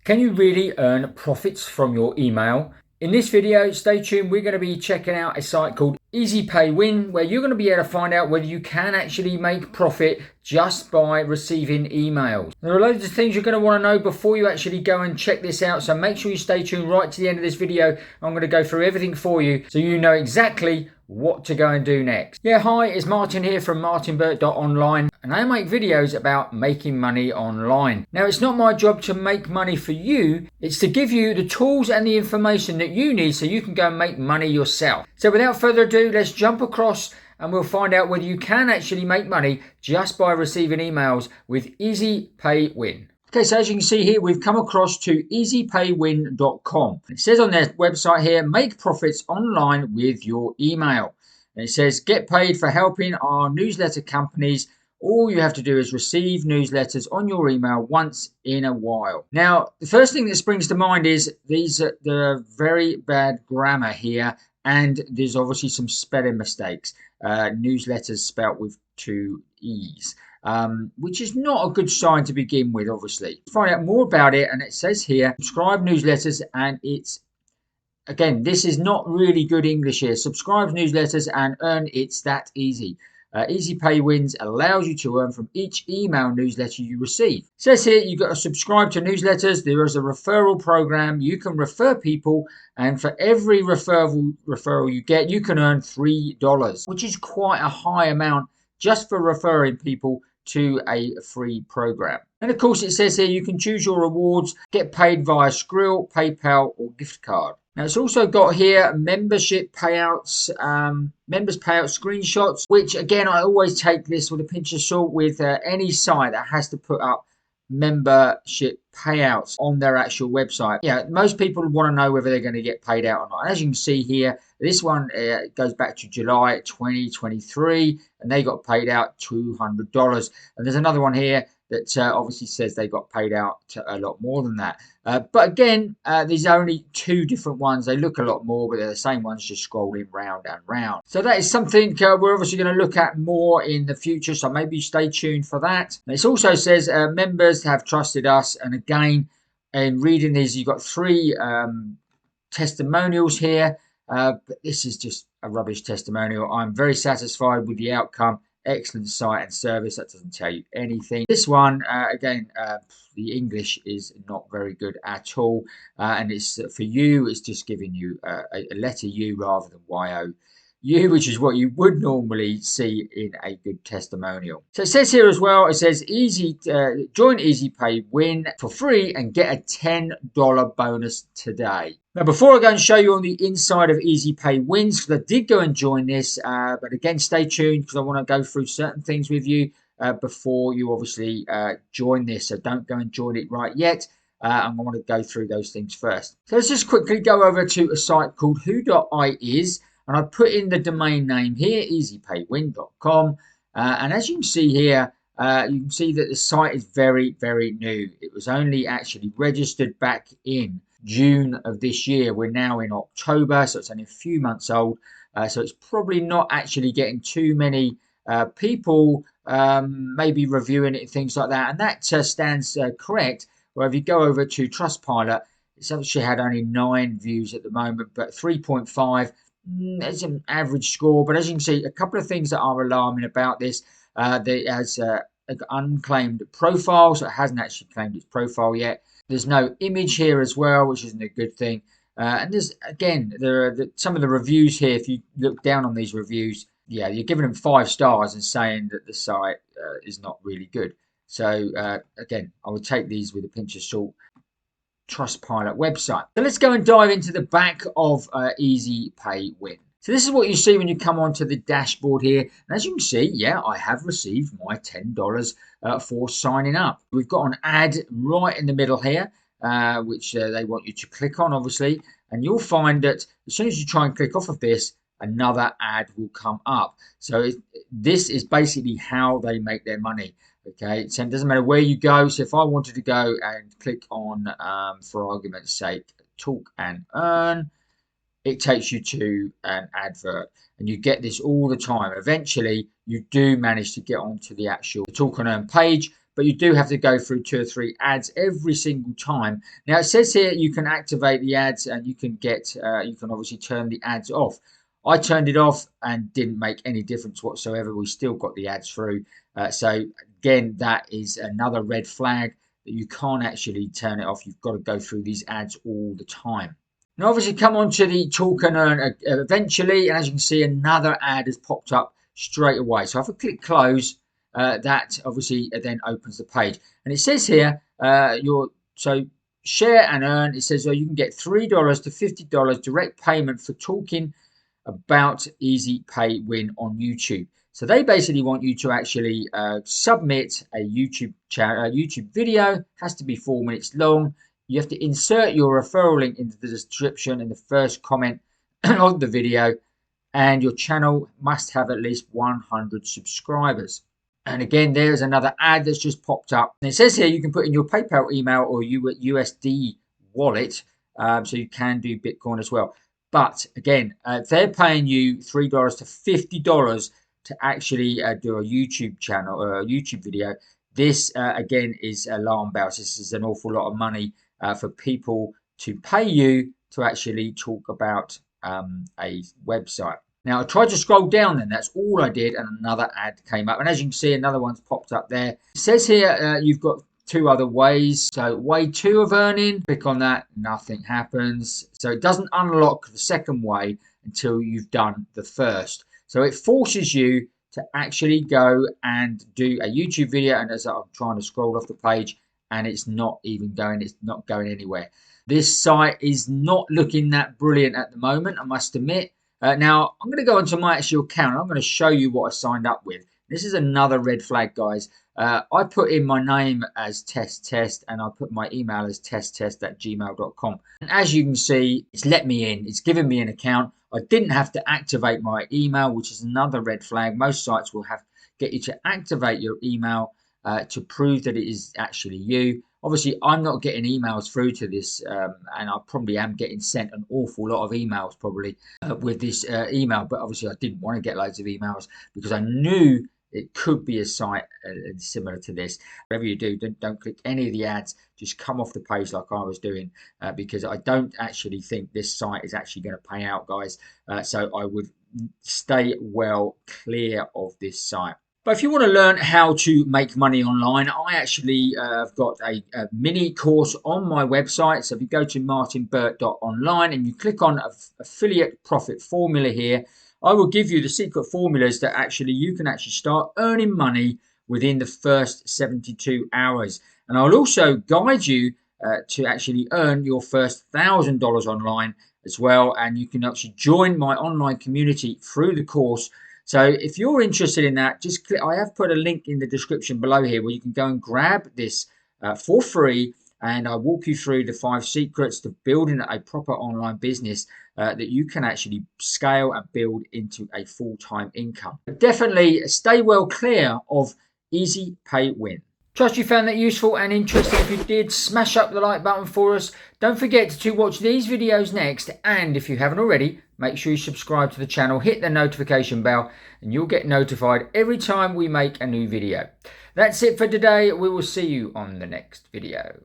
Can you really earn profits from your email? In this video, stay tuned, we're going to be checking out a site called Easy Pay Win, where you're going to be able to find out whether you can actually make profit just by receiving emails. There are loads of things you're going to want to know before you actually go and check this out, so make sure you stay tuned right to the end of this video. I'm going to go through everything for you so you know exactly what to go and do next. Yeah, hi, it's Martin here from martinburt.online, and I make videos about making money online. Now, it's not my job to make money for you, it's to give you the tools and the information that you need so you can go and make money yourself. So without further ado, let's jump across and we'll find out whether you can actually make money just by receiving emails with Easy Pay Win. Okay, so as you can see here, we've come across to easypaywin.com. It says on their website here, make profits online with your email. And it says, get paid for helping our newsletter companies. All you have to do is receive newsletters on your email once in a while. Now, the first thing that springs to mind is there are very bad grammar here, and there's obviously some spelling mistakes. Newsletters spelt with two E's. Which is not a good sign to begin with, obviously. Find out more about it, and it says here, subscribe newsletters, and it's, again, this is not really good English here. Subscribe newsletters and earn, it's that easy. Easy Pay Wins allows you to earn from each email newsletter you receive. It says here you've got to subscribe to newsletters. There is a referral program. You can refer people, and for every referral you get, you can earn $3, which is quite a high amount just for referring people to a free program. And of course, it says here you can choose your rewards, get paid via Skrill, PayPal, or gift card. Now, it's also got here membership payouts, members payout screenshots, which again, I always take this with a pinch of salt with any site that has to put up membership payouts on their actual website. Yeah, most people want to know whether they're going to get paid out or not. And as you can see here, this one goes back to July 2023, and they got paid out $200. And there's another one here that obviously says they got paid out a lot more than that. But again, there's only two different ones. They look a lot more, but they're the same ones, just scrolling round and round. So that is something we're obviously going to look at more in the future. So maybe stay tuned for that. And it also says members have trusted us. And again, in reading these, you've got three testimonials here. But this is just a rubbish testimonial. I'm very satisfied with the outcome. Excellent site and service. That doesn't tell you anything. This one, again, the English is not very good at all. And it's for you, it's just giving you a letter U rather than YOU, which is what you would normally see in a good testimonial. So it says here as well, it says join Easy Pay Win for free and get a $10 bonus today. Now, before I go and show you on the inside of Easy Pay Wins, because I did go and join this, but again, stay tuned because I want to go through certain things with you before you obviously join this. So don't go and join it right yet. I want to go through those things first. So let's just quickly go over to a site called who.is. And I put in the domain name here, easypaywin.com. And as you can see here, you can see that the site is very, very new. It was only actually registered back in June of this year. We're now in October, so it's only a few months old. So it's probably not actually getting too many people maybe reviewing it and things like that. And that stands correct. Well, if you go over to Trustpilot, it's actually had only 9 views at the moment, but 3.5. It's an average score, but as you can see, a couple of things that are alarming about this. It has an unclaimed profile, so it hasn't actually claimed its profile yet. There's no image here as well, which isn't a good thing. And there's, again, there are some of the reviews here. If you look down on these reviews, yeah, you're giving them 5 stars and saying that the site is not really good. So again, I would take these with a pinch of salt. Trustpilot website. So let's go and dive into the back of Easy Pay Win. So this is what you see when you come onto the dashboard here. And as you can see, yeah, I have received my $10 for signing up. We've got an ad right in the middle here, which they want you to click on, obviously. And you'll find that as soon as you try and click off of this, another ad will come up. So this is basically how they make their money. Okay, so it doesn't matter where you go. So if I wanted to go and click on, for argument's sake, talk and earn, it takes you to an advert, and you get this all the time. Eventually, you do manage to get onto the actual talk and earn page, but you do have to go through 2 or 3 ads every single time. Now it says here you can activate the ads and you can obviously turn the ads off. I turned it off and didn't make any difference whatsoever. We still got the ads through. So again, that is another red flag that you can't actually turn it off. You've got to go through these ads all the time. Now obviously come on to the talk and earn eventually, and as you can see, another ad has popped up straight away. So if I click close, that obviously then opens the page, and it says here so share and earn. It says you can get $3 to $50 direct payment for talking about Easy Pay Win on YouTube. So they basically want you to actually submit a YouTube video. Has to be 4 minutes long. You have to insert your referral link into the description in the first comment of the video, and your channel must have at least 100 subscribers. And again, there's another ad that's just popped up. And it says here you can put in your PayPal email or USD wallet, so you can do Bitcoin as well. But again, if they're paying you $3 to $50 to actually do a YouTube channel or a YouTube video, this again is alarm bells. This is an awful lot of money for people to pay you to actually talk about a website. Now I tried to scroll down, then that's all I did, and another ad came up. And as you can see, another one's popped up there. It says here you've got 2 other ways. So way 2 of earning, click on that, nothing happens. So it doesn't unlock the second way until you've done the first. So it forces you to actually go and do a YouTube video, and as I'm trying to scroll off the page, and it's not going anywhere. This site is not looking that brilliant at the moment, I must admit. Now I'm going to go onto my actual account. I'm going to show you what I signed up with. This is another red flag, guys. I put in my name as test and I put my email as testtest@gmail.com. And as you can see, it's let me in. It's given me an account. I didn't have to activate my email, which is another red flag. Most sites will get you to activate your email to prove that it is actually you. Obviously, I'm not getting emails through to this, and I probably am getting sent an awful lot of emails probably with this email. But obviously, I didn't want to get loads of emails because I knew it could be a site similar to this. Whatever you do, don't click any of the ads. Just come off the page like I was doing, because I don't actually think this site is actually going to pay out, guys. So I would stay well clear of this site. But if you want to learn how to make money online, I actually have got a mini course on my website. So if you go to martinburt.online and you click on affiliate profit formula here, I will give you the secret formulas that you can start earning money within the first 72 hours. And I'll also guide you to actually earn your first $1,000 online as well. And you can actually join my online community through the course. So if you're interested in that, just click. I have put a link in the description below here where you can go and grab this for free, and I'll walk you through the 5 secrets to building a proper online business that you can actually scale and build into a full-time income. But definitely stay well clear of Easy Pay Win. Trust you found that useful and interesting. If you did, smash up the like button for us. Don't forget to watch these videos next, and if you haven't already, make sure you subscribe to the channel, hit the notification bell, and you'll get notified every time we make a new video. That's it for today. We will see you on the next video.